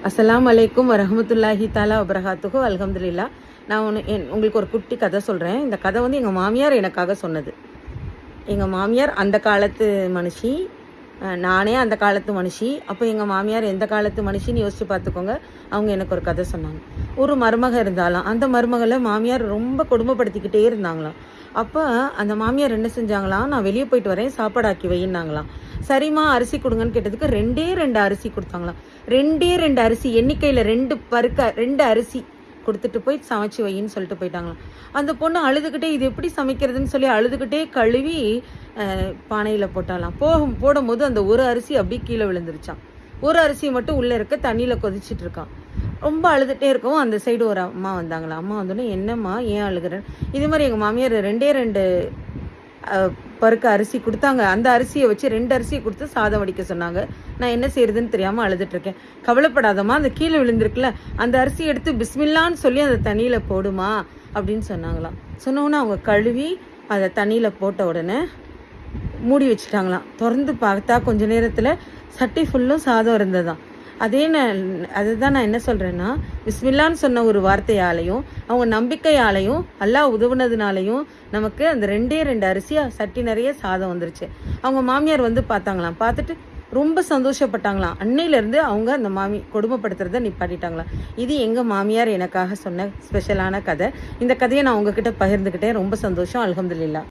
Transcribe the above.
அஸ்ஸலாமு அலைக்கும் வரஹ்மத்துல்லாஹி தஆலா வபரகாத்துஹு. அல்ஹம்துலில்லா. நான் உங்களுக்கு ஒரு குட்டி கதை சொல்கிறேன். இந்த கதை வந்து எங்கள் மாமியார் எனக்காக சொன்னது. எங்கள் மாமியார் அந்த காலத்து மனுஷி, நானே அந்த காலத்து மனுஷி. அப்போ எங்கள் மாமியார் எந்த காலத்து மனுஷின்னு யோசிச்சு பார்த்துக்கோங்க. அவங்க எனக்கு ஒரு கதை சொன்னாங்க. ஒரு மருமக இருந்தாலாம். அந்த மருமகளை மாமியார் ரொம்ப கொடுமைப்படுத்திக்கிட்டே இருந்தாங்களாம். அப்போ அந்த மாமியார் என்ன செஞ்சாங்களாம், நான் வெளியே போயிட்டு வரேன், சாப்பாடு ஆக்கி வையின்னாங்களாம். சரிம்மா அரிசி கொடுங்கன்னு கேட்டதுக்கு ரெண்டு அரிசி கொடுத்தாங்களாம். ரெண்டு அரிசி, எண்ணிக்கையில் 2 அரிசி கொடுத்துட்டு போய் சமைச்சு வையின்னு சொல்லிட்டு போயிட்டாங்களாம். அந்த பொண்ணு அழுதுகிட்டே இது எப்படி சமைக்கிறதுன்னு சொல்லி அழுதுகிட்டே கழுவி பானையில் போட்டாலாம். போடும்போது அந்த ஒரு அரிசி அப்படியே கீழே விழுந்துருச்சான். ஒரு அரிசி மட்டும் உள்ளே இருக்க தண்ணியில் கொதிச்சிட்டு இருக்கான். ரொம்ப அழுதுகிட்டே இருக்கவும் அந்த சைடு ஒரு அம்மா வந்தாங்களா. அம்மா வந்தோடனே என்னம்மா ஏன் அழுகிறேன், இதே மாதிரி எங்கள் மாமியார் 2 பருக்கு அரிசி கொடுத்தாங்க. அந்த அரிசியை வச்சு 2 அரிசியை கொடுத்து சாதம் வடிக்க சொன்னாங்க. நான் என்ன செய்யறதுன்னு தெரியாமல் அழுதுட்ருக்கேன். கவலைப்படாதம்மா, அந்த கீழே விழுந்திருக்குல்ல அந்த அரிசி எடுத்து பிஸ்மில்லான்னு சொல்லி அந்த தண்ணியில் போடுமா அப்படின்னு சொன்னாங்களாம். சொன்னோன்னே அவங்க கழுவி அதை தண்ணியில் போட்ட உடனே மூடி வச்சுட்டாங்களாம். திறந்து பார்த்தா கொஞ்ச நேரத்தில் சட்டி ஃபுல்லும் சாதம் இருந்ததுதான். அதுதான் நான் என்ன சொல்கிறேன்னா, பிஸ்மில்லான்னு சொன்ன ஒரு வார்த்தையாலையும் அவங்க நம்பிக்கையாலையும் அல்லாஹ் உதவுனதுனாலையும் நமக்கு அந்த 2 அரிசியாக சட்டி நிறைய சாதம் வந்துருச்சு. அவங்க மாமியார் வந்து பார்த்தாங்களாம். பார்த்துட்டு ரொம்ப சந்தோஷப்பட்டாங்களாம். அன்னையிலேருந்து அவங்க அந்த கொடுமைப்படுத்துறத நிப்பாட்டிட்டாங்களாம். இது எங்கள் மாமியார் எனக்காக சொன்ன ஸ்பெஷலான கதை. இந்த கதையை நான் உங்ககிட்ட பகிர்ந்துக்கிட்டேன். ரொம்ப சந்தோஷம். அல்ஹம்துலில்லாஹ்.